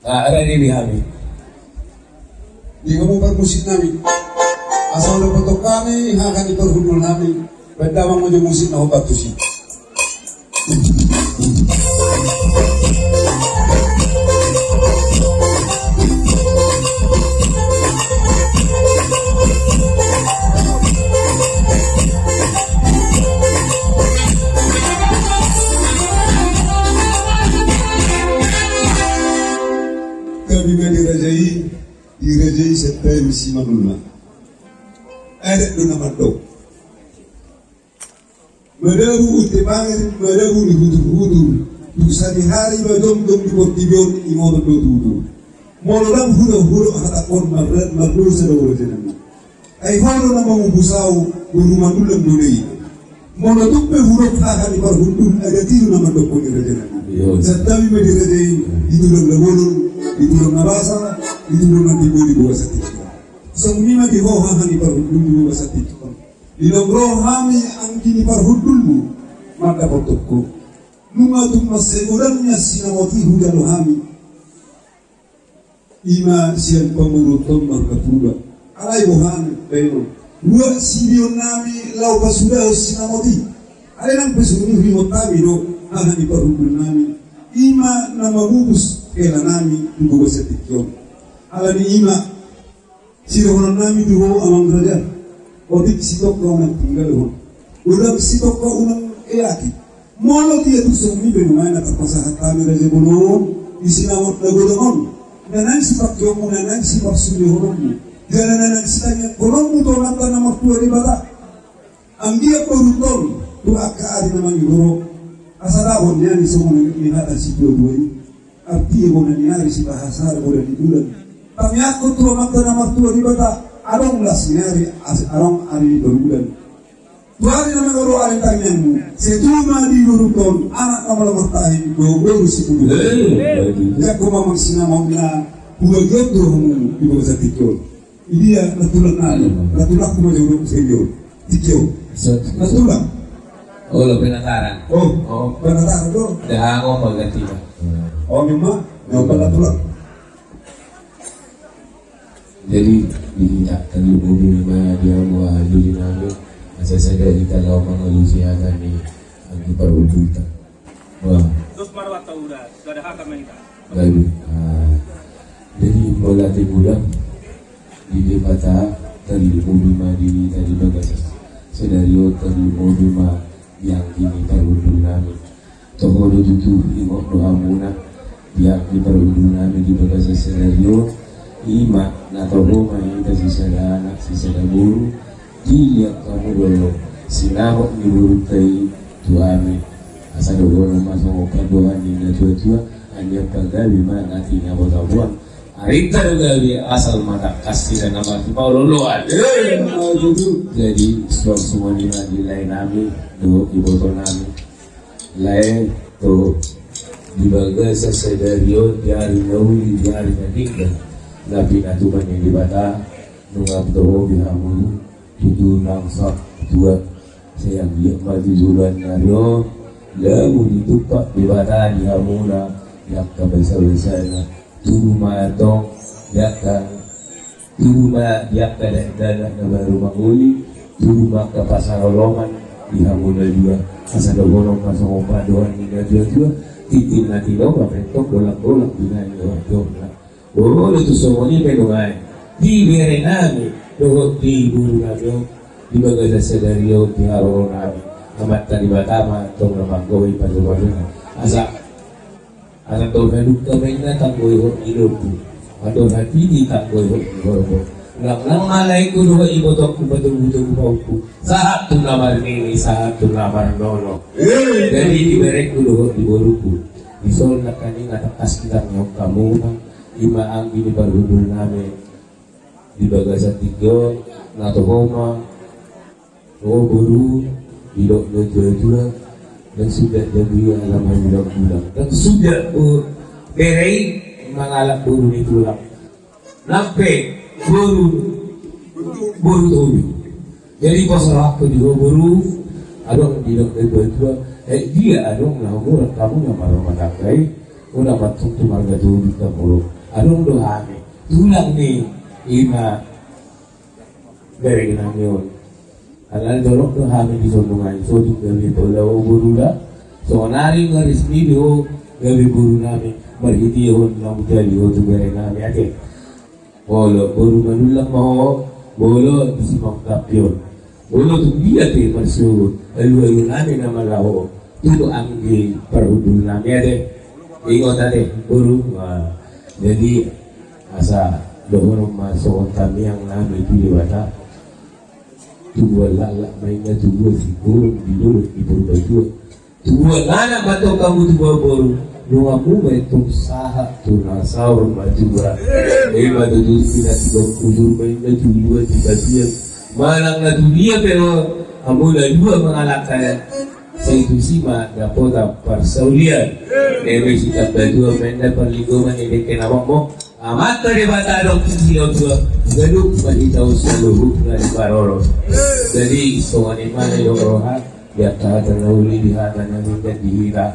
Ada di kami. Di kamu permusik nami. Asal ada foto kami, akan diperhubung nami. Benda mau musik na obat tu sih. Kami dirajai serta misi manula. Ada dona mandok. Madabu utebangin, madabu ni hudu. Tusani hari badom di portibion imono do. Mololam hudu hatakon mardur sedawu jenama. Ai hono nama mubusau guru mandulam dulei. Mono tuppe hudu hakani parhundun ada tiru nama dok ni jenama. Serta kami dirajai itu lagolun. Itu nabasa, itu nanti boleh bawa satik. Semua di bawah hani parhudul bawa satik. Di logro kami angkini parhudulmu maka potokku. Numatum masegurannya sinawati hudalo kami. Ima sian pamuruton markapula. Alai bohani beno. Dua sibion nami lau basudah sinawati. Alai nang pesuni himotami do hani parhudul nami. Ima nama bubus kela nami dugo setikyon ala ni ima siro nami dugo amang raja odik sitok ko nang tinggal hon ulang sitok ko unang eaki mono dia tu sumi benumay na tapasahat kami raja bono isinamot na godon nanan sipak yo mo nanan sipak suli honon mo nanan sitanya kolong mo to nanta na mortua di bata ang dia korutol tu akaari naman yuro asadahon niya ni sumo ni hata si dua artinya bona niari si bahasa bona di bulan. Tapi aku tuh mata nama tua di bata arong las niari arong ari di bulan. Tuari nama guru ari tanganmu. Setuma di uruton anak nama lemah tahi gogo si bulan. Ya aku mamang sinamong na buat jodoh di bawah satikol. Ini ya natulan ali. Natulan aku mau jodoh sejo. Tikyo. Natulan. Oh lo penataran. Oh penataran tuh. Dah ngomong ganti. Oh memang nyoba tulang. Jadi tidak terlalu lima dia mau hadir nabi. Masa saya kalau mengelusikan ni anti perwujudan. Wah. Terus marwah udah ada hak mereka. Baik. Jadi bola bulan di debata terlalu lima diri tadi bagas. Sedario terlalu lima yang kini perwujudan nabi. Tokoh itu ingok doa munah. Yang diperundungan di bagas senario ima natobo main si sada anak si sada guru dia kamu dulu sinawak di buru tei tuami asal dulu masuk doa ni tua hanya pada lima nanti ngabo tabuan arita gawi asal mata kasih dan nama ti Paulo loan jadi semua ni di lain nami do ibu nami lain to di bagas sedario di hari nauli di hari nadikdan nabi natuman yang dibata nungap doho bihamu tujuh nangsak dua sayang dia maju zulan nario lagu ditupak dibata di hamuna yang kabesar-besarnya turu matong yakkan turu ma yakkan dan baru manguli turu ma ke pasar Roman di hamuna juga asal dogonong masuk obat doan hingga dua titik nanti dong bentuk bolak-bolak dengan doa. Oh itu semuanya penungai di berenami doa di buru nabi di bagas sedario di haro nabi amat tadi batama tong ramanggoy paduwadunya asa tong haduk kamena tanggoy hidup atau hati di tanggoy hidup lang malay ko doa ibotok ko betul-betul pauku saat tu namar ini saat tu namar nono jadi diberek dulu di boruku isol nakani ngatakas kita nyok kamu ima ang gini barudul namin di bagasan tiga nato koma buru bidok dua dan sudah jadi alaman bulan dan sudah berei mengalap buru di tulang nampe buru tuh jadi pas aku di buru adong bidok dua dia adong lah umur kamu yang baru matakai Una matung tu marga tu kita mulu. Adong doa ni. Tulang ni ina dari namion. Alal dorong doa ni di sondongan. So di kami bola burula. So nari ngaris ni do kami buru nami berhiti hon namu jali ho tu dari nami ake. Bolo buru manulang mau bolo isi mangkapion. Bolo tu dia te masuk. Alu nami nama lau. Itu anggi perudul nami ade. Ingat tadi buru. Jadi asa dohon masuk kami yang nami itu dewasa. Tua lala mainnya tua si buru di dulu di buru baju. Tua lala bato kamu tua buru. Nunga mu itu sahat tu nasaur majura. Batu tu tidak tiga kujur mainnya tua tiga dia. Malang na dunia pero amula dua mengalahkan. Saya itu sima dapat persaulian. Dewi kita berdua mainnya perlindungan ini kenapa mo? Amat bata dok silo tua gaduk bagi tahu seluruh dari baroro. Jadi soal ini mana yang rohat dia tak terlalu lihat dan yang tidak dihira.